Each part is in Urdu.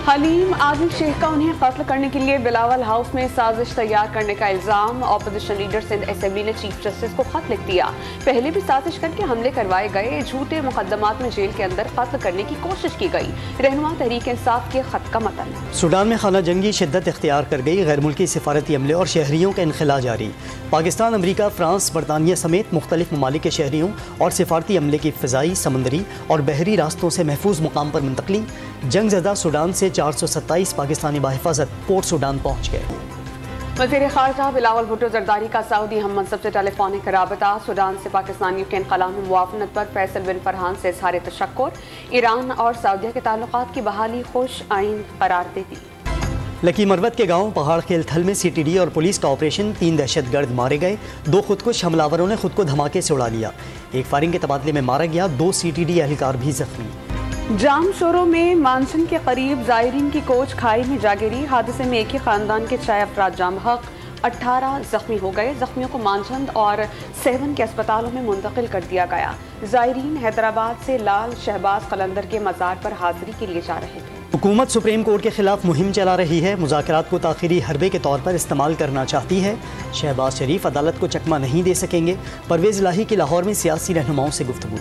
حلیم عادل شیخ کا انہیں قتل کرنے کے لیے بلاول ہاؤس میں سازش تیار کرنے کا الزام۔ اپوزیشن لیڈر سندھ اسمبلی نے چیف جسٹس کو خط لکھ دیا۔ پہلے بھی سازش کر کے حملے کروائے گئے، جھوٹے مقدمات میں جیل کے اندر قتل کرنے کی کوشش کی گئی۔ رہنما تحریک انصاف کے خط کا متن۔ سوڈان میں خانہ جنگی شدت اختیار کر گئی، غیر ملکی سفارتی عملے اور شہریوں کا انخلا جاری۔ پاکستان، امریکہ، فرانس، برطانیہ سمیت مختلف ممالک کے شہریوں اور سفارتی عملے کی فضائی، سمندری اور بحری راستوں سے محفوظ مقام پر منتقلی۔ جنگ زدہ سوڈان سے 427 پاکستانی بحفاظت پورٹ سوڈان پہنچ گئے۔ وزیر خارجہ بلاول بھٹو زرداری کا سعودی ہم منصب سے ٹیلی فونک رابطہ۔ سوڈان سے پاکستانیوں کے انخلا میں معاونت پر فیصل بن فرحان سے اظہار تشکر۔ ایران اور سعودیہ کے تعلقات کی بحالی خوش آئند قرار دے دی۔ لکی مروت کے گاؤں پہاڑ کھیل تھل میں CTD اور پولیس کا آپریشن، 3 دہشت گرد مارے گئے، 2 خودکش حملاوروں نے خود کو دھماکے سے اڑا لیا، 1 فائرنگ کے تبادلے میں مارا گیا، 2 CTD اہلکار بھی زخمی۔ جام شوروں میں مانشن کے قریب زائرین کی کوچ کھائی میں جا گری، حادثے میں ایک ہی خاندان کے 6 افراد جام بحق، 18 زخمی ہو گئے۔ زخمیوں کو مانچند اور 7 کے اسپتالوں میں منتقل کر دیا گیا۔ زائرین حیدرآباد سے لال شہباز قلندر کے مزار پر حاضری کے لیے جا رہے تھے۔ حکومت سپریم کورٹ کے خلاف مہم چلا رہی ہے، مذاکرات کو تاخیری حربے کے طور پر استعمال کرنا چاہتی ہے۔ شہباز شریف عدالت کو چکمہ نہیں دے سکیں گے، پرویز الہی کی لاہور میں سیاسی رہنماؤں سے گفتگو۔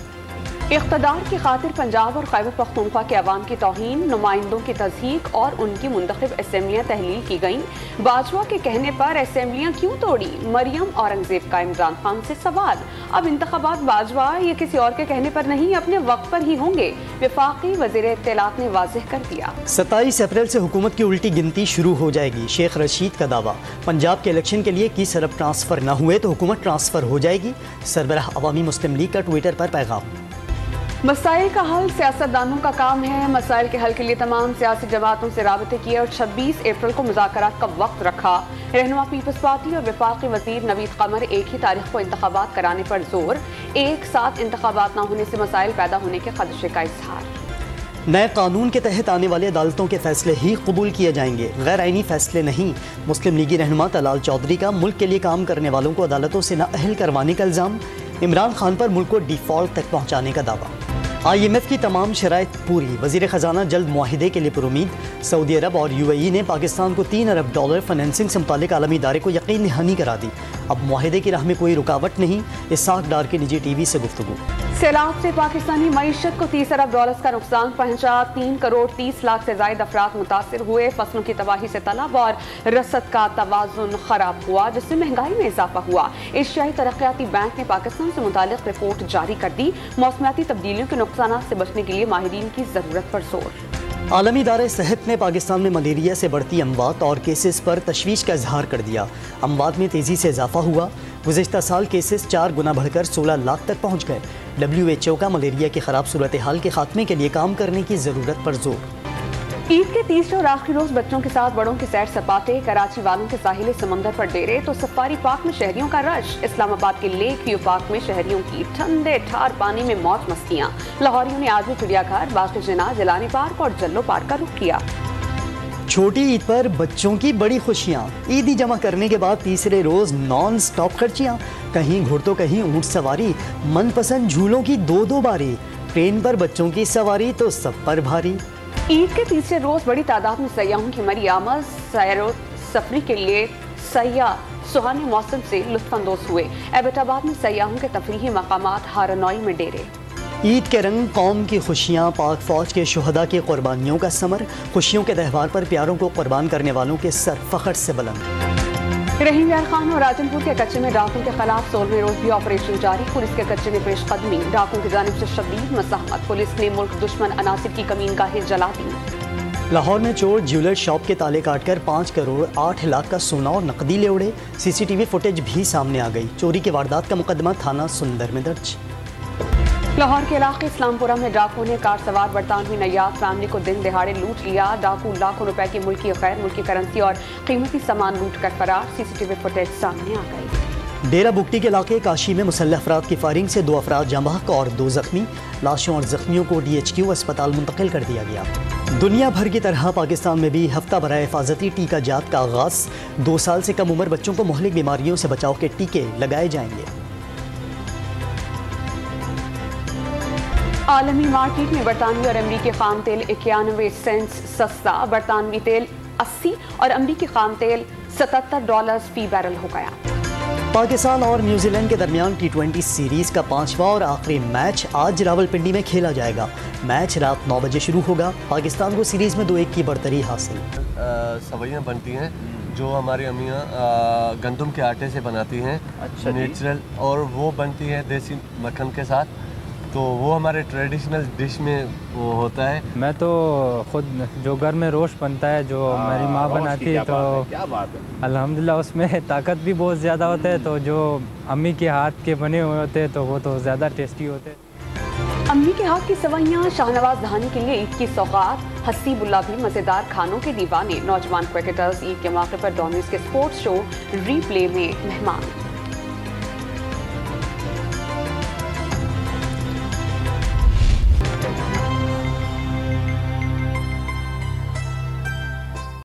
اقتدار کی خاطر پنجاب اور خیبر پختونخوا کے عوام کی توہین، نمائندوں کی تضحیک اور ان کی منتخب اسمبلیاں تحلیل کی گئیں۔ باجوہ کے کہنے پر اسمبلیاں کیوں توڑی؟ مریم اورنگزیب کا عمران خان سے سوال۔ اب انتخابات باجوہ یا کسی اور کے کہنے پر نہیں، اپنے وقت پر ہی ہوں گے، وفاقی وزیر اطلاعات نے واضح کر دیا۔ 27 اپریل سے حکومت کی الٹی گنتی شروع ہو جائے گی، شیخ رشید کا دعویٰ۔ پنجاب کے الیکشن کے لیے 21 ارب ٹرانسفر نہ ہوئے تو حکومت ٹرانسفر ہو جائے گی، سربراہ عوامی مسلم لیگ کا ٹویٹر پر پیغام۔ مسائل کا حل سیاستدانوں کا کام ہے، مسائل کے حل کے لیے تمام سیاسی جماعتوں سے رابطے کیے اور 26 اپریل کو مذاکرات کا وقت رکھا۔ رہنما پیپلز پارٹی اور وفاقی وزیر نوید قمر ایک ہی تاریخ کو انتخابات کرانے پر زور، ایک ساتھ انتخابات نہ ہونے سے مسائل پیدا ہونے کے خدشے کا اظہار۔ نئے قانون کے تحت آنے والے عدالتوں کے فیصلے ہی قبول کیے جائیں گے، غیر آئینی فیصلے نہیں۔ مسلم لیگی رہنما طلال چودھری کا ملک کے لیے کام کرنے والوں کو عدالتوں سے نااہل کروانے کا الزام، عمران خان پر ملک کو ڈیفالٹ تک پہنچانے کا دعویٰ۔ IMF کی تمام شرائط پوری، وزیر خزانہ جلد معاہدے کے لیے پرامید۔ سعودی عرب اور UAE نے پاکستان کو $3 ارب فنانسنگ سے متعلق عالمی ادارے کو یقین دہانی کرا دی، اب معاہدے کی راہ میں کوئی رکاوٹ نہیں۔ اسحاق ڈار کی نجی TV سے گفتگو۔ سیلاب سے پاکستانی معیشت کو $30 ارب کا نقصان پہنچا، 3 کروڑ 30 لاکھ سے زائد افراد متاثر ہوئے، فصلوں کی تباہی سے طلب اور رسد کا توازن خراب ہوا، جس سے مہنگائی میں اضافہ ہوا۔ ایشیائی ترقیاتی بینک نے پاکستان سے متعلق رپورٹ جاری کر دی، موسمیاتی تبدیلیوں کے نقصانات سے بچنے کے لیے ماہرین کی ضرورت پر زور۔ عالمی ادارہ صحت نے پاکستان میں ملیریا سے بڑھتی اموات اور کیسز پر تشویش کا اظہار کر دیا۔ اموات میں تیزی سے اضافہ ہوا، گزشتہ سال کیسز 4 گنا بڑھ کر 16 لاکھ تک پہنچ گئے۔ WHO کا ملیریا کی خراب صورتحال کے خاتمے کے لیے کام کرنے کی ضرورت پر زور۔ عید کے تیسرے اور آخری روز بچوں کے ساتھ بڑوں کے سیر سپاٹے، کراچی والوں کے ساحل سمندر پر ڈیرے تو سفاری پارک میں شہریوں کا رش، اسلام آباد کے لیک ویو پارک میں شہریوں کی ٹھنڈے ٹھار پانی میں موج مستیاں۔ لاہوریوں نے آج بھی چڑیا گھر، باغ جناح، جیلانی پارک اور جلو پارک کا رخ کیا۔ چھوٹی عید پر بچوں کی بڑی خوشیاں، عیدی جمع کرنے کے بعد تیسرے روز نان سٹاپ خرچیاں، کہیں گھڑ تو کہیں اونٹ سواری، من پسند جھولوں کی 2 باری، ٹرین پر بچوں کی سواری تو سب پر بھاری۔ عید کے تیسرے روز بڑی تعداد میں سیاحوں کی مری آمد، سیر و سفری کے لیے سیاح سہانے موسم سے لطف اندوز ہوئے۔ ایبٹ آباد میں سیاحوں کے تفریحی مقامات، ہارنوئی میں ڈیرے۔ عید کے رنگ، قوم کی خوشیاں، پاک فوج کے شہداء کی قربانیوں کا ثمر، خوشیوں کے تہوار پر پیاروں کو قربان کرنے والوں کے سر فخر سے بلند۔ رحیم یار خان اور راجن پور کے کچے میں ڈاکوں کے خلاف 16ویں روز بھی آپریشن جاری، پولیس کے کچے میں پیش قدمی، ڈاکوں کی جانب سے شدید مزاحمت، پولیس نے ملک دشمن عناصر کی کمین گاہیں جلا دی۔ لاہور میں چور جیولر شاپ کے تالے کاٹ کر 5 کروڑ 8 لاکھ کا سونا اور نقدی لے اڑے، CCTV فوٹیج بھی سامنے آ گئی، چوری کی واردات کا مقدمہ تھانہ سندر میں درج۔ لاہور کے علاقے اسلام پورہ میں ڈاکو نے کار سوار برطانوی نیاد فیملی کو دن دہاڑے لوٹ لیا، ڈاکو لاکھوں روپے کی ملکی غیر ملکی کرنسی اور قیمتی سامان لوٹ کر فرار، CCTV فوٹیج سامنے آ گئی۔ ڈیرہ بگٹی کے علاقے کاشی میں مسلح افراد کی فائرنگ سے 2 افراد جاں بحق اور 2 زخمی، لاشوں اور زخمیوں کو DHQ اسپتال منتقل کر دیا گیا۔ دنیا بھر کی طرح پاکستان میں بھی ہفتہ برائے حفاظتی ٹیکہ جات کا آغاز، 2 سال سے کم عمر بچوں کو مہلک بیماریوں سے بچاؤ کے ٹیکے لگائے جائیں گے۔ عالمی مارکیٹ میں برطانوی اور امریکی خام تیل 91 سینٹس سستا، برطانوی تیل 80 اور امریکی خام تیل $77 فی بیرل ہو گیا۔ پاکستان اور نیوزی لینڈ کے درمیان ٹی20 سیریز کا 5واں اور آخری میچ آج راولپنڈی میں کھیلا جائے گا۔ میچ رات 9 بجے شروع ہوگا۔ پاکستان کو سیریز میں 2-1 کی برتری حاصل۔ سویاں بنتی ہیں جو ہماری امیاں گندم کے آٹے سے بناتی ہیں، نیچرل، اور وہ بنتی ہے دیسی مکھن کے ساتھ، تو وہ ہمارے ٹریڈیشنل ڈش میں وہ ہوتا ہے۔ میں تو خود جو گھر میں روش بنتا ہے جو میری ماں بناتی ہے، تو الحمدللہ اس میں طاقت بھی بہت زیادہ ہوتا ہے، تو جو امی کے ہاتھ کے بنے ہوئے ہوتے ہیں تو وہ تو زیادہ ٹیسٹی ہوتے ہیں۔ امی کے ہاتھ کی سوئیاں، شاہنواز دھانی کے لیے عید کی سوغات، حسیب اللہ بھی مزیدار کھانوں کے دیوانے، نوجوان کرکٹرز عید کے موقع پر ڈومینز کے سپورٹس شو ری پلے میں مہمان۔